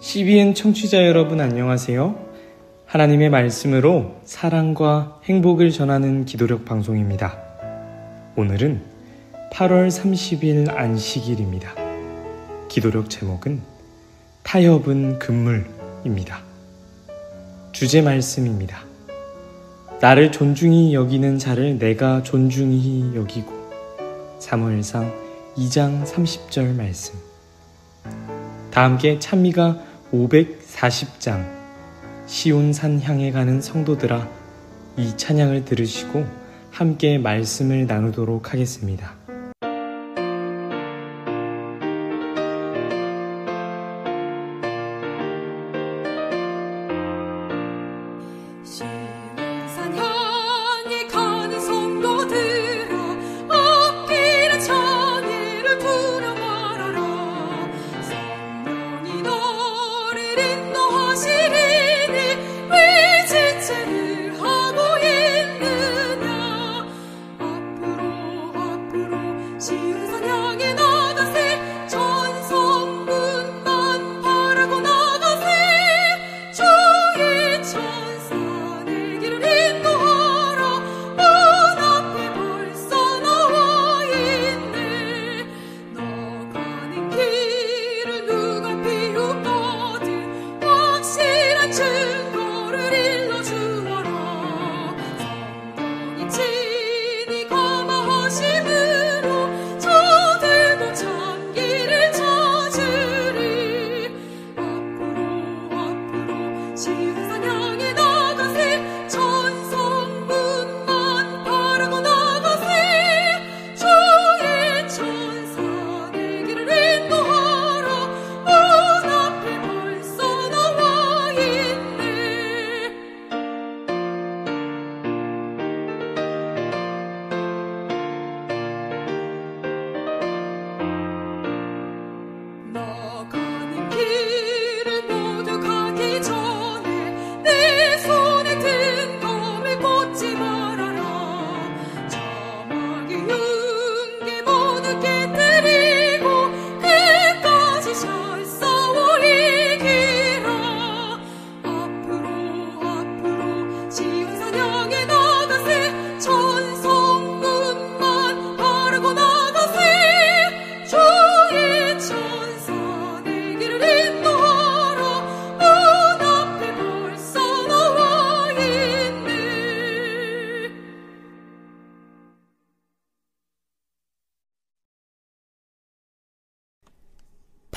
CBN 청취자 여러분 안녕하세요. 하나님의 말씀으로 사랑과 행복을 전하는 기도력 방송입니다. 오늘은 8월 30일 안식일입니다. 기도력 제목은 타협은 금물입니다. 주제 말씀입니다. 나를 존중히 여기는 자를 내가 존중히 여기고. 사무엘상 2장 30절 말씀. 다 함께 찬미가 540장 시온산 향해 가는 성도들아, 이 찬양을 들으시고 함께 말씀을 나누도록 하겠습니다.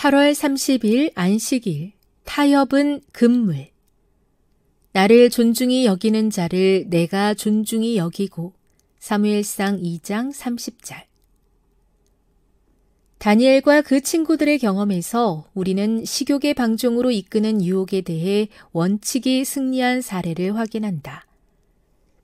(8월 30일) 안식일. 타협은 금물. 나를 존중히 여기는 자를 내가 존중히 여기고. 사무엘상 2장 30절. 다니엘과 그 친구들의 경험에서 우리는 식욕의 방종으로 이끄는 유혹에 대해 원칙이 승리한 사례를 확인한다.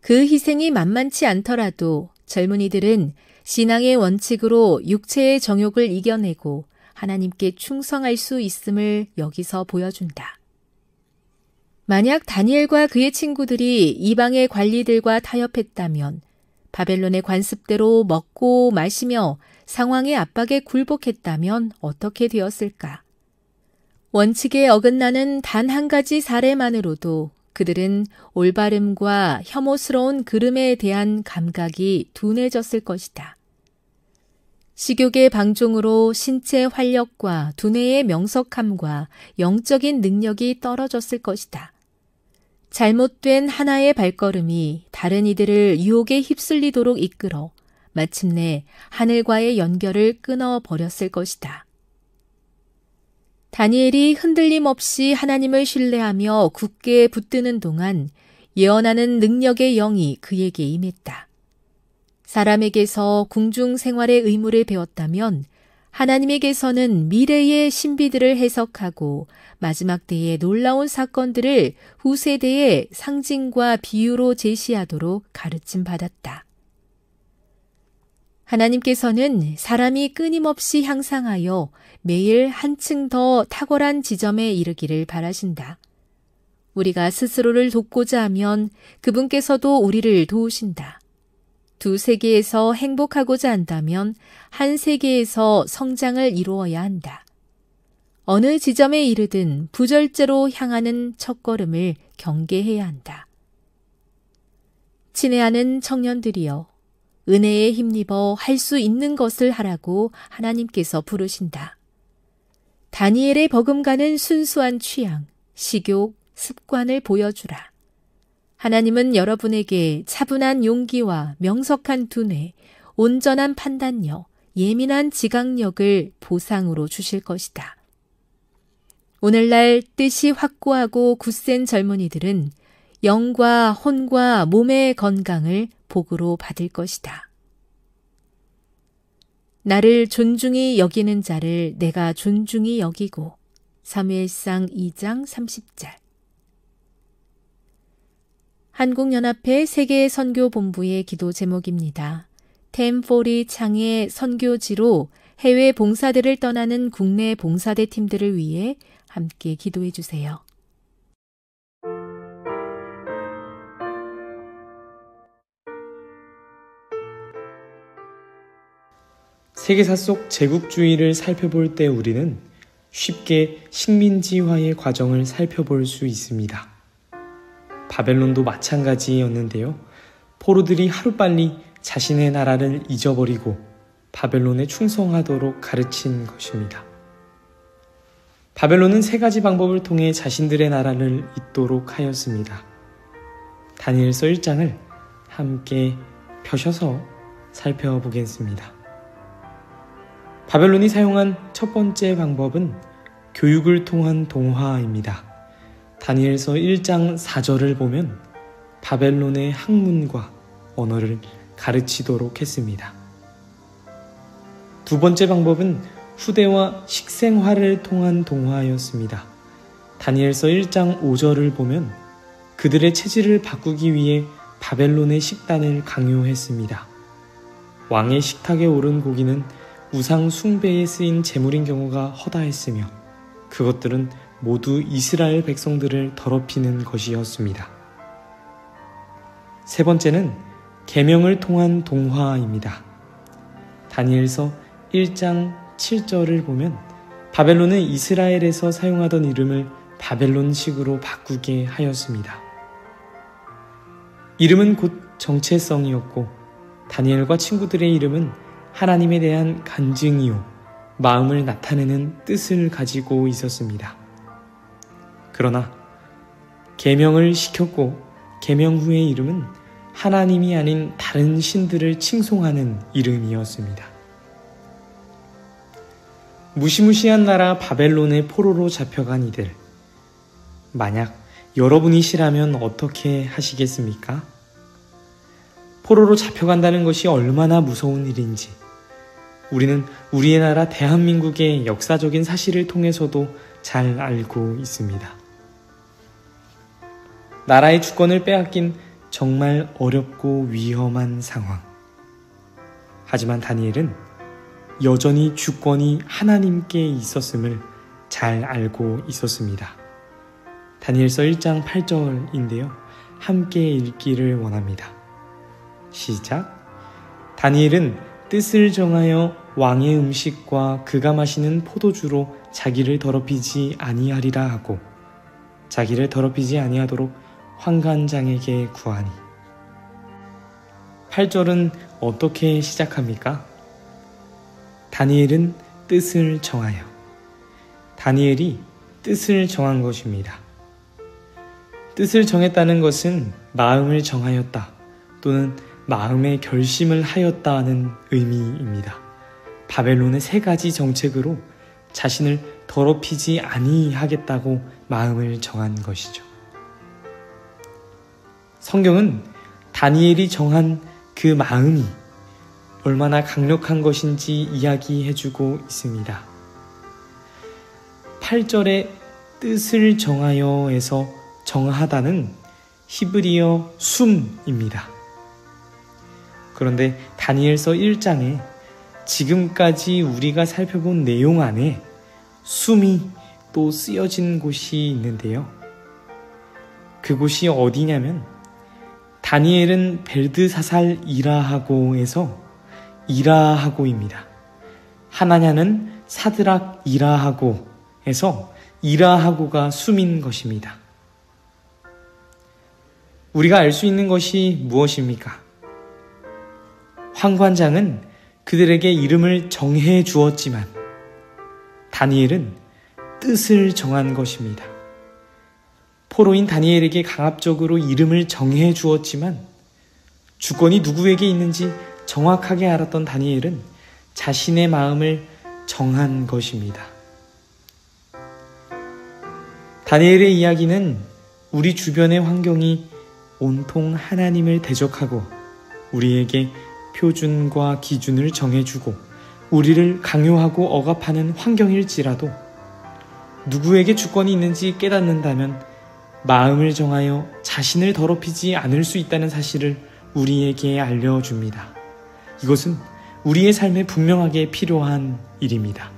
그 희생이 만만치 않더라도 젊은이들은 신앙의 원칙으로 육체의 정욕을 이겨내고 하나님께 충성할 수 있음을 여기서 보여준다. 만약 다니엘과 그의 친구들이 이방의 관리들과 타협했다면 바벨론의 관습대로 먹고 마시며 상황의 압박에 굴복했다면 어떻게 되었을까? 원칙에 어긋나는 단 한 가지 사례만으로도 그들은 올바름과 혐오스러운 그름에 대한 감각이 둔해졌을 것이다. 식욕의 방종으로 신체 활력과 두뇌의 명석함과 영적인 능력이 떨어졌을 것이다. 잘못된 하나의 발걸음이 다른 이들을 유혹에 휩쓸리도록 이끌어 마침내 하늘과의 연결을 끊어버렸을 것이다. 다니엘이 흔들림 없이 하나님을 신뢰하며 굳게 붙드는 동안 예언하는 능력의 영이 그에게 임했다. 사람에게서 궁중 생활의 의무를 배웠다면 하나님에게서는 미래의 신비들을 해석하고 마지막 때의 놀라운 사건들을 후세대의 상징과 비유로 제시하도록 가르침 받았다. 하나님께서는 사람이 끊임없이 향상하여 매일 한층 더 탁월한 지점에 이르기를 바라신다. 우리가 스스로를 돕고자 하면 그분께서도 우리를 도우신다. 두 세계에서 행복하고자 한다면 한 세계에서 성장을 이루어야 한다. 어느 지점에 이르든 부절제로 향하는 첫걸음을 경계해야 한다. 친애하는 청년들이여, 은혜에 힘입어 할 수 있는 것을 하라고 하나님께서 부르신다. 다니엘의 버금가는 순수한 취향, 식욕, 습관을 보여주라. 하나님은 여러분에게 차분한 용기와 명석한 두뇌, 온전한 판단력, 예민한 지각력을 보상으로 주실 것이다. 오늘날 뜻이 확고하고 굳센 젊은이들은 영과 혼과 몸의 건강을 복으로 받을 것이다. 나를 존중히 여기는 자를 내가 존중히 여기고. 사무엘상 2장 30절. 한국연합회 세계선교본부의 기도 제목입니다. 템포리 창의 선교지로 해외 봉사대를 떠나는 국내 봉사대 팀들을 위해 함께 기도해 주세요. 세계사 속 제국주의를 살펴볼 때 우리는 쉽게 식민지화의 과정을 살펴볼 수 있습니다. 바벨론도 마찬가지였는데요. 포로들이 하루빨리 자신의 나라를 잊어버리고 바벨론에 충성하도록 가르친 것입니다. 바벨론은 세 가지 방법을 통해 자신들의 나라를 잊도록 하였습니다. 다니엘서 1장을 함께 펴셔서 살펴보겠습니다. 바벨론이 사용한 첫 번째 방법은 교육을 통한 동화입니다. 다니엘서 1장 4절을 보면 바벨론의 학문과 언어를 가르치도록 했습니다. 두 번째 방법은 후대와 식생활을 통한 동화였습니다. 다니엘서 1장 5절을 보면 그들의 체질을 바꾸기 위해 바벨론의 식단을 강요했습니다. 왕의 식탁에 오른 고기는 우상 숭배에 쓰인 제물인 경우가 허다했으며 그것들은 모두 이스라엘 백성들을 더럽히는 것이었습니다. 세 번째는 계명을 통한 동화입니다. 다니엘서 1장 7절을 보면 바벨론은 이스라엘에서 사용하던 이름을 바벨론식으로 바꾸게 하였습니다. 이름은 곧 정체성이었고 다니엘과 친구들의 이름은 하나님에 대한 간증이요, 마음을 나타내는 뜻을 가지고 있었습니다. 그러나 계명을 시켰고 계명 후의 이름은 하나님이 아닌 다른 신들을 칭송하는 이름이었습니다. 무시무시한 나라 바벨론의 포로로 잡혀간 이들, 만약 여러분이시라면 어떻게 하시겠습니까? 포로로 잡혀간다는 것이 얼마나 무서운 일인지 우리는 우리의 나라 대한민국의 역사적인 사실을 통해서도 잘 알고 있습니다. 나라의 주권을 빼앗긴 정말 어렵고 위험한 상황. 하지만 다니엘은 여전히 주권이 하나님께 있었음을 잘 알고 있었습니다. 다니엘서 1장 8절인데요. 함께 읽기를 원합니다. 시작. 다니엘은 뜻을 정하여 왕의 음식과 그가 마시는 포도주로 자기를 더럽히지 아니하리라 하고 자기를 더럽히지 아니하도록 환관장에게 구하니. 8절은 어떻게 시작합니까? 다니엘은 뜻을 정하여. 다니엘이 뜻을 정한 것입니다. 뜻을 정했다는 것은 마음을 정하였다 또는 마음의 결심을 하였다는 의미입니다. 바벨론의 세 가지 정책으로 자신을 더럽히지 아니하겠다고 마음을 정한 것이죠. 성경은 다니엘이 정한 그 마음이 얼마나 강력한 것인지 이야기해주고 있습니다. 8절에 뜻을 정하여에서 정하다는 히브리어 숨입니다. 그런데 다니엘서 1장에 지금까지 우리가 살펴본 내용 안에 숨이 또 쓰여진 곳이 있는데요. 그곳이 어디냐면 다니엘은 벨드사살 이라하고에서 이라하고입니다. 하나냐는 사드락 이라하고 에서 이라하고가 숨인 것입니다. 우리가 알 수 있는 것이 무엇입니까? 환관장은 그들에게 이름을 정해 주었지만 다니엘은 뜻을 정한 것입니다. 포로인 다니엘에게 강압적으로 이름을 정해 주었지만 주권이 누구에게 있는지 정확하게 알았던 다니엘은 자신의 마음을 정한 것입니다. 다니엘의 이야기는 우리 주변의 환경이 온통 하나님을 대적하고 우리에게 표준과 기준을 정해주고 우리를 강요하고 억압하는 환경일지라도 누구에게 주권이 있는지 깨닫는다면 마음을 정하여 자신을 더럽히지 않을 수 있다는 사실을 우리에게 알려줍니다. 이것은 우리의 삶에 분명하게 필요한 일입니다.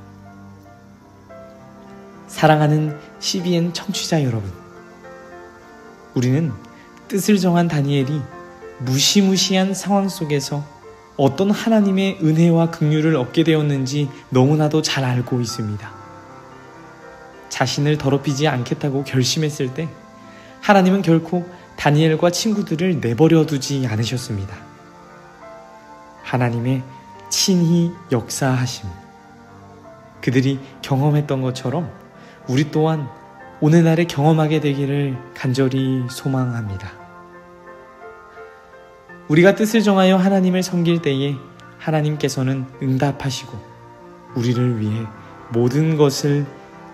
사랑하는 CBN 청취자 여러분, 우리는 뜻을 정한 다니엘이 무시무시한 상황 속에서 어떤 하나님의 은혜와 긍휼을 얻게 되었는지 너무나도 잘 알고 있습니다. 자신을 더럽히지 않겠다고 결심했을 때 하나님은 결코 다니엘과 친구들을 내버려 두지 않으셨습니다. 하나님의 친히 역사하심, 그들이 경험했던 것처럼 우리 또한 오늘날에 경험하게 되기를 간절히 소망합니다. 우리가 뜻을 정하여 하나님을 섬길 때에 하나님께서는 응답하시고 우리를 위해 모든 것을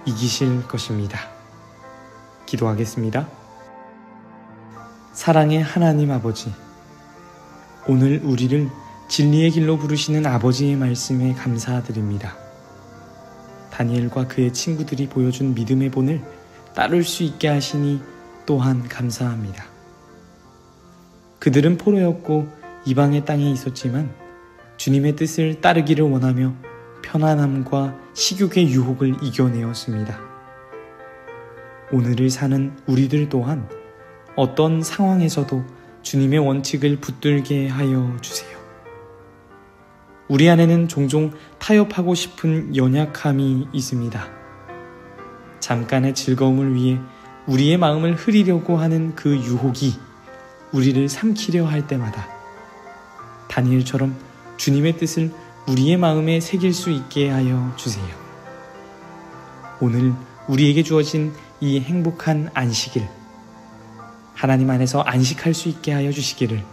이기실 것입니다. 기도하겠습니다. 사랑의 하나님 아버지, 오늘 우리를 진리의 길로 부르시는 아버지의 말씀에 감사드립니다. 다니엘과 그의 친구들이 보여준 믿음의 본을 따를 수 있게 하시니 또한 감사합니다. 그들은 포로였고 이방의 땅에 있었지만 주님의 뜻을 따르기를 원하며 편안함과 식욕의 유혹을 이겨내었습니다. 오늘을 사는 우리들 또한 어떤 상황에서도 주님의 원칙을 붙들게 하여 주세요. 우리 안에는 종종 타협하고 싶은 연약함이 있습니다. 잠깐의 즐거움을 위해 우리의 마음을 흐리려고 하는 그 유혹이 우리를 삼키려 할 때마다 다니엘처럼 주님의 뜻을 우리의 마음에 새길 수 있게 하여 주세요. 오늘 우리에게 주어진 이 행복한 안식일, 하나님 안에서 안식할 수 있게 하여 주시기를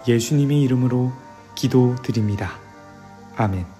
예수님의 이름으로 기도드립니다. 아멘.